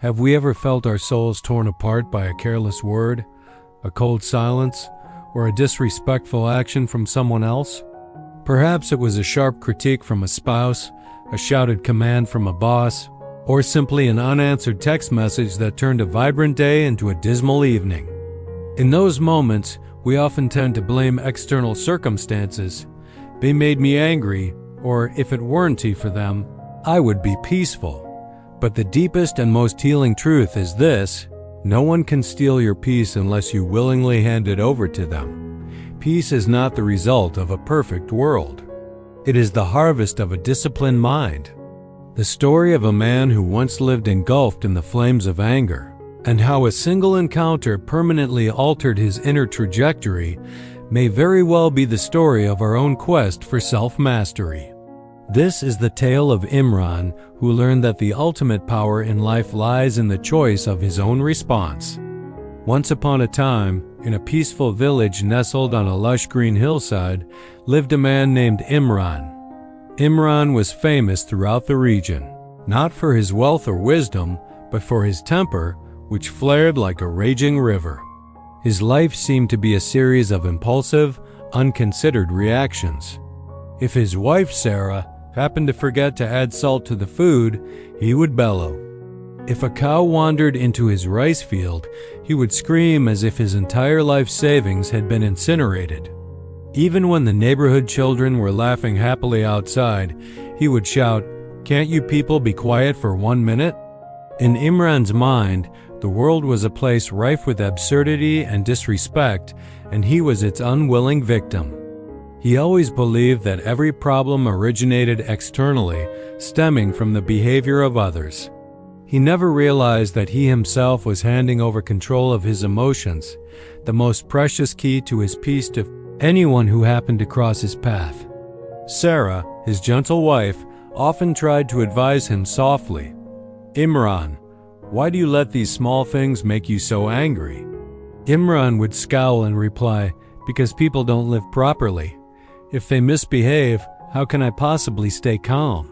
Have we ever felt our souls torn apart by a careless word, a cold silence, or a disrespectful action from someone else? Perhaps it was a sharp critique from a spouse, a shouted command from a boss, or simply an unanswered text message that turned a vibrant day into a dismal evening. In those moments, we often tend to blame external circumstances. They made me angry, or if it weren't for them, I would be peaceful. But the deepest and most healing truth is this: no one can steal your peace unless you willingly hand it over to them. Peace is not the result of a perfect world. It is the harvest of a disciplined mind. The story of a man who once lived engulfed in the flames of anger, and how a single encounter permanently altered his inner trajectory, may very well be the story of our own quest for self-mastery. This is the tale of Imran, who learned that the ultimate power in life lies in the choice of his own response. Once upon a time, in a peaceful village nestled on a lush green hillside, lived a man named Imran. Imran was famous throughout the region, not for his wealth or wisdom, but for his temper, which flared like a raging river. His life seemed to be a series of impulsive, unconsidered reactions. If his wife, Sarah, happened to forget to add salt to the food, he would bellow. If a cow wandered into his rice field, he would scream as if his entire life savings had been incinerated. Even when the neighborhood children were laughing happily outside, he would shout, "Can't you people be quiet for 1 minute?" In Imran's mind, the world was a place rife with absurdity and disrespect, and he was its unwilling victim. He always believed that every problem originated externally, stemming from the behavior of others. He never realized that he himself was handing over control of his emotions, the most precious key to his peace, to anyone who happened to cross his path. Sarah, his gentle wife, often tried to advise him softly. "Imran, why do you let these small things make you so angry?" Imran would scowl and reply, "Because people don't live properly. If they misbehave, how can I possibly stay calm?"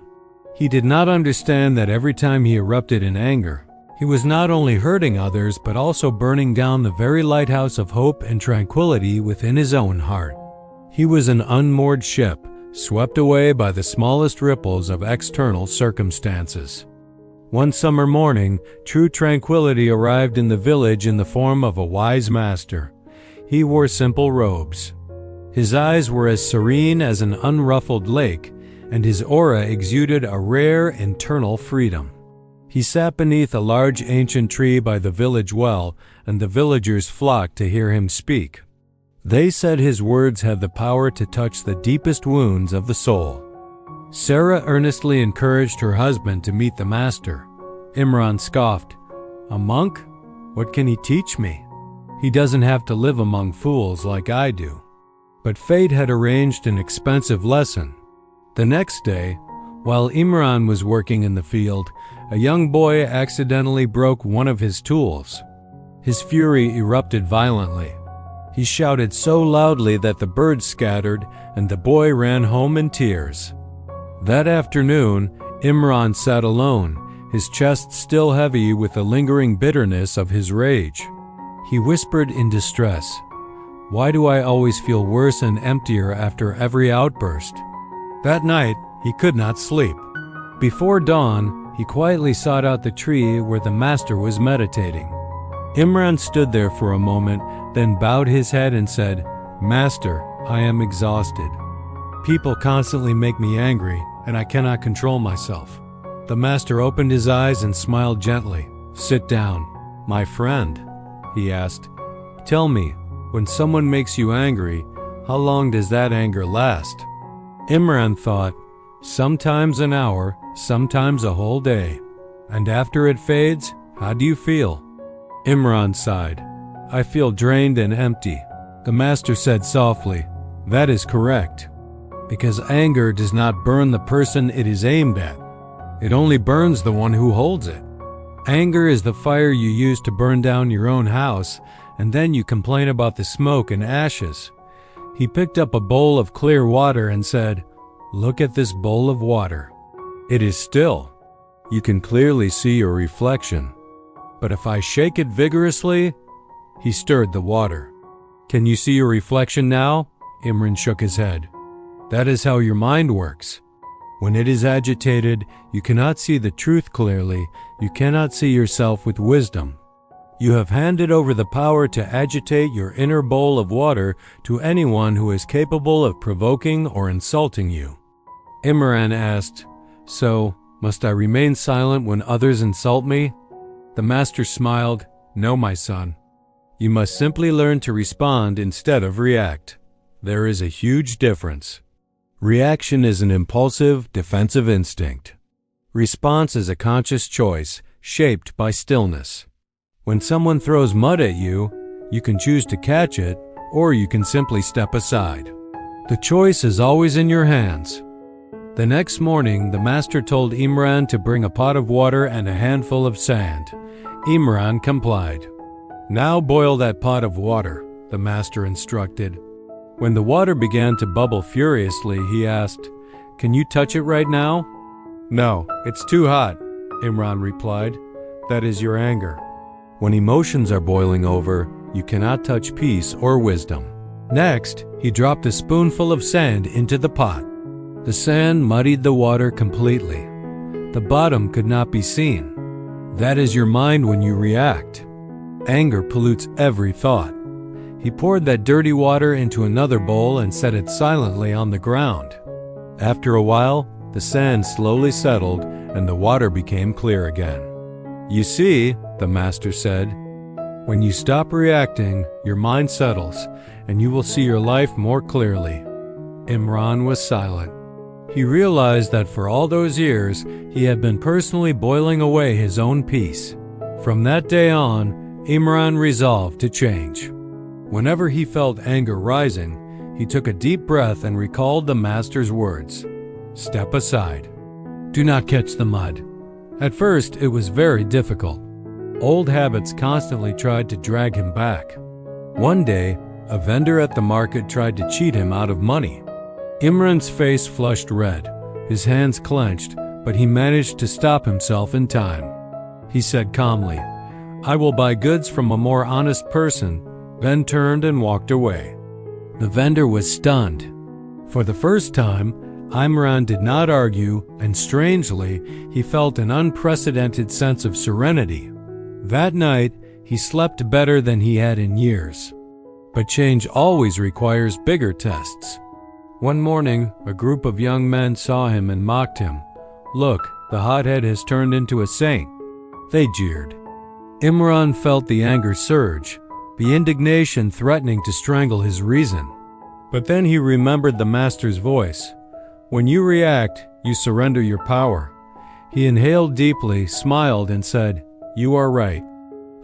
He did not understand that every time he erupted in anger, he was not only hurting others but also burning down the very lighthouse of hope and tranquility within his own heart. He was an unmoored ship, swept away by the smallest ripples of external circumstances. One summer morning, true tranquility arrived in the village in the form of a wise master. He wore simple robes. His eyes were as serene as an unruffled lake, and his aura exuded a rare internal freedom. He sat beneath a large ancient tree by the village well, and the villagers flocked to hear him speak. They said his words had the power to touch the deepest wounds of the soul. Sarah earnestly encouraged her husband to meet the master. Imran scoffed, "A monk? What can he teach me? He doesn't have to live among fools like I do." But fate had arranged an expensive lesson. The next day, while Imran was working in the field, a young boy accidentally broke one of his tools. His fury erupted violently. He shouted so loudly that the birds scattered, and the boy ran home in tears. That afternoon, Imran sat alone, his chest still heavy with the lingering bitterness of his rage. He whispered in distress, "Why do I always feel worse and emptier after every outburst?" That night, he could not sleep. Before dawn, he quietly sought out the tree where the master was meditating. Imran stood there for a moment, then bowed his head and said, "Master, I am exhausted. People constantly make me angry, and I cannot control myself." The master opened his eyes and smiled gently. "Sit down, my friend," he asked. "Tell me, when someone makes you angry, how long does that anger last?" Imran thought, "Sometimes an hour, sometimes a whole day. And after it fades, how do you feel?" Imran sighed. "I feel drained and empty." The master said softly, "That is correct. Because anger does not burn the person it is aimed at. It only burns the one who holds it. Anger is the fire you use to burn down your own house, and then you complain about the smoke and ashes." He picked up a bowl of clear water and said, "Look at this bowl of water. It is still. You can clearly see your reflection. But if I shake it vigorously, he stirred the water. Can you see your reflection now? Imran shook his head. That is how your mind works. When it is agitated, you cannot see the truth clearly, you cannot see yourself with wisdom. You have handed over the power to agitate your inner bowl of water to anyone who is capable of provoking or insulting you. Imran asked, So, must I remain silent when others insult me? The master smiled, No, my son. You must simply learn to respond instead of react. There is a huge difference. Reaction is an impulsive, defensive instinct. Response is a conscious choice, shaped by stillness. When someone throws mud at you, you can choose to catch it, or you can simply step aside. The choice is always in your hands. The next morning, the master told Imran to bring a pot of water and a handful of sand. Imran complied. Now boil that pot of water, the master instructed. When the water began to bubble furiously, he asked, Can you touch it right now? No, it's too hot, Imran replied. That is your anger. When emotions are boiling over, you cannot touch peace or wisdom. Next, he dropped a spoonful of sand into the pot. The sand muddied the water completely. The bottom could not be seen. That is your mind when you react. Anger pollutes every thought. He poured that dirty water into another bowl and set it silently on the ground. After a while, the sand slowly settled and the water became clear again. You see, the master said, when you stop reacting, your mind settles and you will see your life more clearly. Imran was silent. He realized that for all those years, he had been personally boiling away his own peace. From that day on, Imran resolved to change. Whenever he felt anger rising, he took a deep breath and recalled the master's words. Step aside. Do not catch the mud. At first, it was very difficult. Old habits constantly tried to drag him back. One day, a vendor at the market tried to cheat him out of money. Imran's face flushed red, his hands clenched, but he managed to stop himself in time. He said calmly, I will buy goods from a more honest person, then turned and walked away. The vendor was stunned. For the first time, Imran did not argue, and strangely, he felt an unprecedented sense of serenity. That night, he slept better than he had in years. But change always requires bigger tests. One morning, a group of young men saw him and mocked him. Look, the hothead has turned into a saint. They jeered. Imran felt the anger surge, the indignation threatening to strangle his reason. But then he remembered the master's voice. When you react, you surrender your power. He inhaled deeply, smiled, and said, You are right.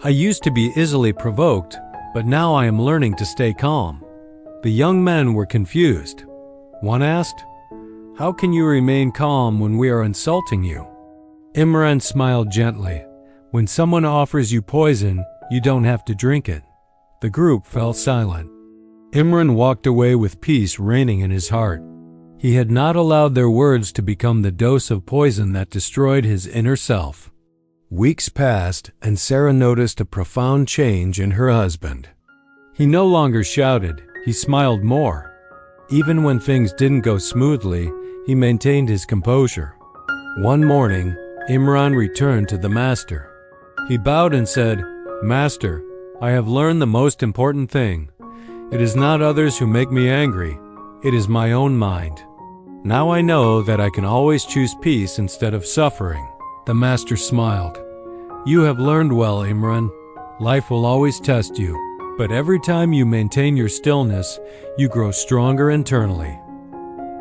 I used to be easily provoked, but now I am learning to stay calm. The young men were confused. One asked, How can you remain calm when we are insulting you? Imran smiled gently. When someone offers you poison, you don't have to drink it. The group fell silent. Imran walked away with peace reigning in his heart. He had not allowed their words to become the dose of poison that destroyed his inner self. Weeks passed, and Sarah noticed a profound change in her husband. He no longer shouted, he smiled more. Even when things didn't go smoothly, he maintained his composure. One morning, Imran returned to the master. He bowed and said, Master, I have learned the most important thing. It is not others who make me angry. It is my own mind. Now I know that I can always choose peace instead of suffering. The master smiled. You have learned well, Imran. Life will always test you, but every time you maintain your stillness, you grow stronger internally.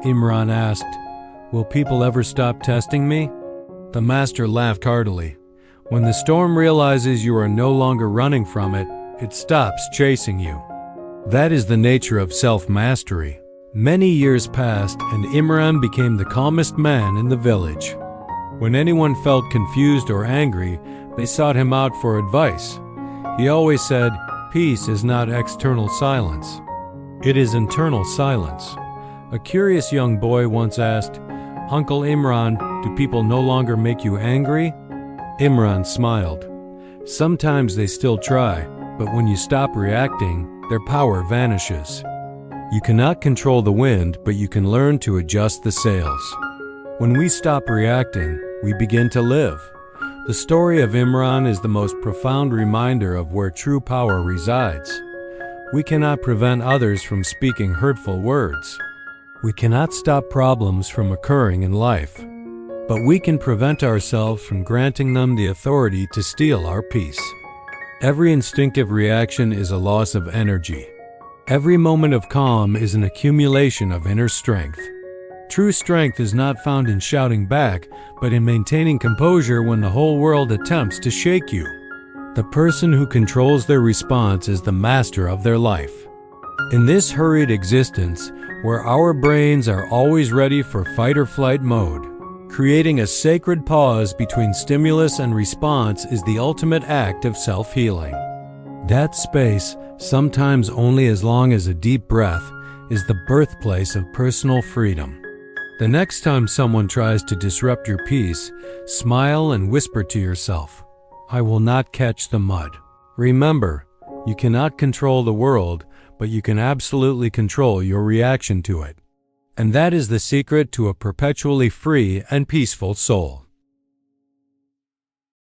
Imran asked, Will people ever stop testing me? The master laughed heartily. When the storm realizes you are no longer running from it, it stops chasing you. That is the nature of self-mastery. Many years passed, and Imran became the calmest man in the village. When anyone felt confused or angry, they sought him out for advice. He always said, Peace is not external silence. It is internal silence. A curious young boy once asked, Uncle Imran, do people no longer make you angry? Imran smiled. Sometimes they still try, but when you stop reacting, their power vanishes. You cannot control the wind, but you can learn to adjust the sails. When we stop reacting, we begin to live. The story of Imran is the most profound reminder of where true power resides. We cannot prevent others from speaking hurtful words. We cannot stop problems from occurring in life, but we can prevent ourselves from granting them the authority to steal our peace. Every instinctive reaction is a loss of energy. Every moment of calm is an accumulation of inner strength. True strength is not found in shouting back, but in maintaining composure when the whole world attempts to shake you. The person who controls their response is the master of their life. In this hurried existence, where our brains are always ready for fight or flight mode, creating a sacred pause between stimulus and response is the ultimate act of self-healing. That space, sometimes only as long as a deep breath, is the birthplace of personal freedom. The next time someone tries to disrupt your peace, smile and whisper to yourself, "I will not catch the mud." Remember, you cannot control the world, but you can absolutely control your reaction to it. And that is the secret to a perpetually free and peaceful soul.